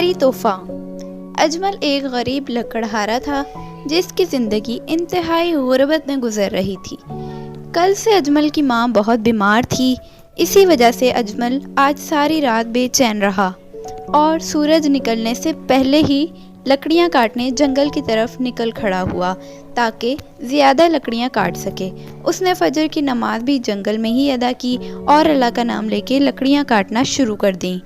بھاری تحفہ۔ اجمل ایک غریب لکڑہارا تھا جس کی زندگی انتہائی غربت میں گزر رہی تھی۔ کل سے اجمل کی ماں بہت بیمار تھی، اسی وجہ سے اجمل آج ساری رات بے چین رہا اور سورج نکلنے سے پہلے ہی لکڑیاں کاٹنے جنگل کی طرف نکل کھڑا ہوا تاکہ زیادہ لکڑیاں کاٹ سکے۔ اس نے فجر کی نماز بھی جنگل میں ہی ادا کی اور اللہ کا نام لے کے لکڑیاں کاٹنا شروع کر دیں۔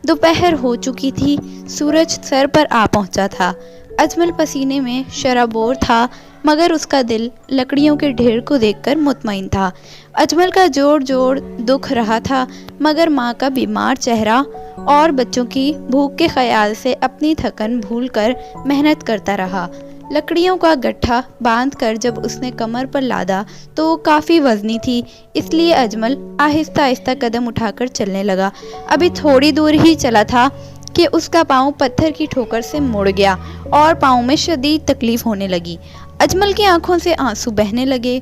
دوپہر ہو چکی تھی، سورج سر پر آ پہنچا تھا۔ اجمل پسینے میں شرابور تھا مگر اس کا دل لکڑیوں کے ڈھیر کو دیکھ کر مطمئن تھا۔ اجمل کا جوڑ جوڑ دکھ رہا تھا مگر ماں کا بیمار چہرہ اور بچوں کی بھوک کے خیال سے اپنی تھکن بھول کر محنت کرتا رہا۔ لکڑیوں کا گٹھا باندھ کر جب اس نے کمر پر لادا تو وہ کافی وزنی تھی، اس لیے اجمل آہستہ آہستہ قدم اٹھا کر چلنے لگا۔ ابھی تھوڑی دور ہی چلا تھا کہ اس کا پاؤں پتھر کی ٹھوکر سے مڑ گیا اور پاؤں میں شدید تکلیف ہونے لگی۔ اجمل کی آنکھوں سے آنسو بہنے لگے۔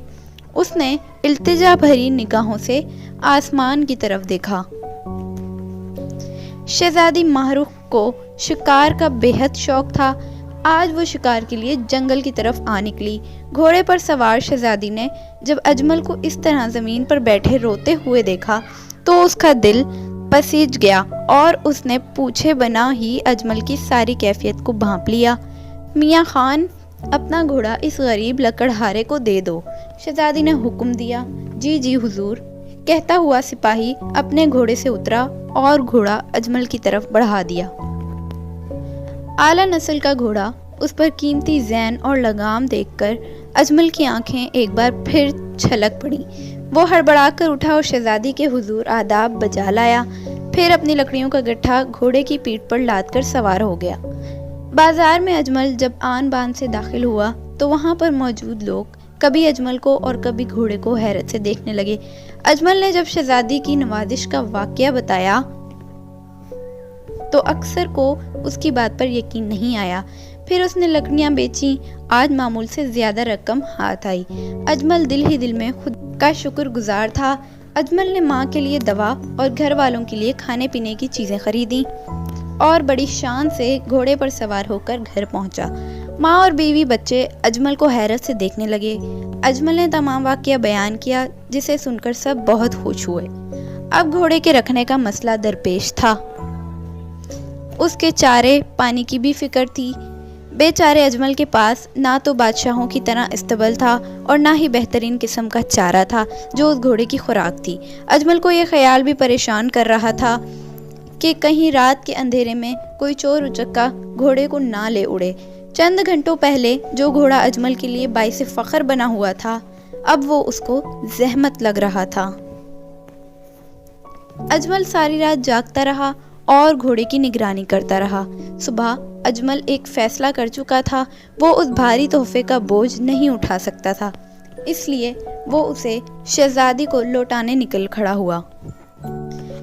اس نے التجا بھری نگاہوں سے آسمان کی طرف دیکھا۔ شہزادی ماہ رخ کو شکار کا بے حد شوق تھا۔ آج وہ شکار کے لیے جنگل کی طرف آ نکلی۔ گھوڑے پر سوار شہزادی نے جب اجمل کو اس طرح زمین پر بیٹھے روتے ہوئے دیکھا تو اس کا دل پسیج گیا اور اس نے پوچھے بنا ہی اجمل کی ساری کیفیت کو بھانپ لیا۔ میاں خان، اپنا گھوڑا اس غریب لکڑہارے کو دے دو، شہزادی نے حکم دیا۔ جی جی حضور، کہتا ہوا سپاہی اپنے گھوڑے سے اترا اور گھوڑا اجمل کی طرف بڑھا دیا۔ اعلیٰ نسل کا گھوڑا، اس پر قیمتی زین اور لگام دیکھ کر اجمل کی آنکھیں ایک بار پھر چھلک پڑیں۔ وہ ہڑبڑا کر اٹھا اور شہزادی کے حضور آداب بجا لایا، پھر اپنی لکڑیوں کا گٹھا گھوڑے کی پیٹھ پر لاد کر سوار ہو گیا۔ بازار میں اجمل جب آن بان سے داخل ہوا تو وہاں پر موجود لوگ کبھی اجمل کو اور کبھی گھوڑے کو حیرت سے دیکھنے لگے۔ اجمل نے جب شہزادی کی نوازش کا واقعہ بتایا تو اکثر کو اس کی بات پر یقین نہیں آیا۔ پھر اس نے لکڑیاں بیچیں، آج معمول سے زیادہ رقم ہاتھ آئی۔ اجمل دل ہی دل میں خود کا شکر گزار تھا۔ اجمل نے ماں کے لیے دوا اور گھر والوں کے لیے کھانے پینے کی چیزیں خریدیں اور بڑی شان سے گھوڑے پر سوار ہو کر گھر پہنچا۔ ماں اور بیوی بچے اجمل کو حیرت سے دیکھنے لگے۔ اجمل نے تمام واقعہ بیان کیا جسے سن کر سب بہت خوش ہوئے۔ اب گھوڑے کے رکھنے کا مسئلہ درپیش تھا۔ اس کے چارے پانی کی بھی فکر تھی۔ بے چارے اجمل کے پاس نہ تو بادشاہوں کی طرح استبل تھا اور نہ ہی بہترین قسم کا چارہ تھا جو اس گھوڑے کی خوراک تھی۔ اجمل کو یہ خیال بھی پریشان کر رہا تھا کہ کہیں رات کے اندھیرے میں کوئی چور اچکا گھوڑے کو نہ لے اڑے۔ چند گھنٹوں پہلے جو گھوڑا اجمل کے لیے باعث فخر بنا ہوا تھا، اب وہ اس کو زحمت لگ رہا تھا۔ اجمل ساری رات جاگتا رہا اور گھوڑے کی نگرانی کرتا رہا۔ صبح اجمل ایک فیصلہ کر چکا تھا، وہ اس بھاری تحفے کا بوجھ نہیں اٹھا سکتا تھا، اس لیے وہ اسے شہزادی کو لوٹانے نکل کھڑا ہوا۔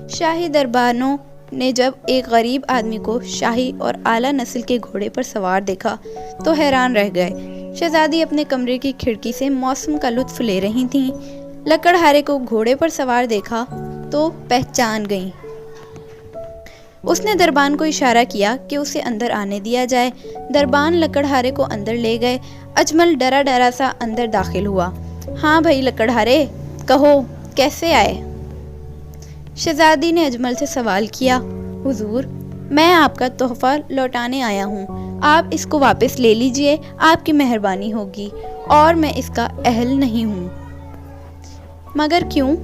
شاہی دربانوں نے جب ایک غریب آدمی کو شاہی اور اعلیٰ نسل کے گھوڑے پر سوار دیکھا تو حیران رہ گئے۔ شہزادی اپنے کمرے کی کھڑکی سے موسم کا لطف لے رہی تھیں۔ لکڑہارے کو گھوڑے پر سوار دیکھا تو پہچان گئیں۔ اس نے دربان کو اشارہ کیا کہ اسے اندر آنے دیا جائے۔ دربان لکڑہارے کو اندر لے گئے۔ اجمل ڈرا ڈرا سا اندر داخل ہوا۔ ہاں بھائی لکڑہارے، کہو کیسے آئے؟ شہزادی نے اجمل سے سوال کیا۔ حضور، میں آپ کا تحفہ لوٹانے آیا ہوں، آپ اس کو واپس لے لیجئے، آپ کی مہربانی ہوگی، اور میں اس کا اہل نہیں ہوں۔ مگر کیوں؟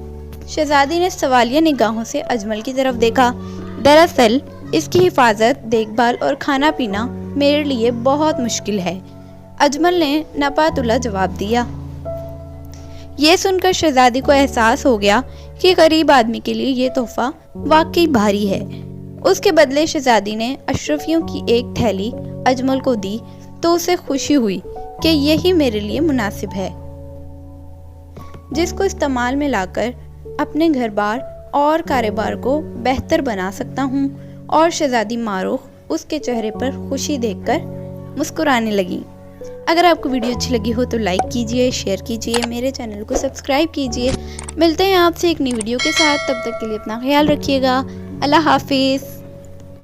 شہزادی نے سوالیہ نگاہوں سے اجمل کی طرف دیکھا۔ دراصل اس کی حفاظت، دیکھ بھال اور کھانا پینا میرے لیے بہت مشکل ہے، اجمل نے نپا تلا جواب دیا۔ یہ سن کر شہزادی کو احساس ہو گیا کہ غریب آدمی کے لیے یہ تحفہ واقعی بھاری ہے۔ اس کے بدلے شہزادی نے اشرفیوں کی ایک تھیلی اجمل کو دی تو اسے خوشی ہوئی کہ یہی میرے لیے مناسب ہے، جس کو استعمال میں لا کر اپنے گھر بار اور کاروبار کو بہتر بنا سکتا ہوں۔ اور شہزادی ماہ رخ اس کے چہرے پر خوشی دیکھ کر مسکرانے لگی۔ اگر آپ کو ویڈیو اچھی لگی ہو تو لائک کیجئے، شیئر کیجئے، میرے چینل کو سبسکرائب کیجئے۔ ملتے ہیں آپ سے ایک نئی ویڈیو کے ساتھ، تب تک کے لیے اپنا خیال رکھیے گا۔ اللہ حافظ۔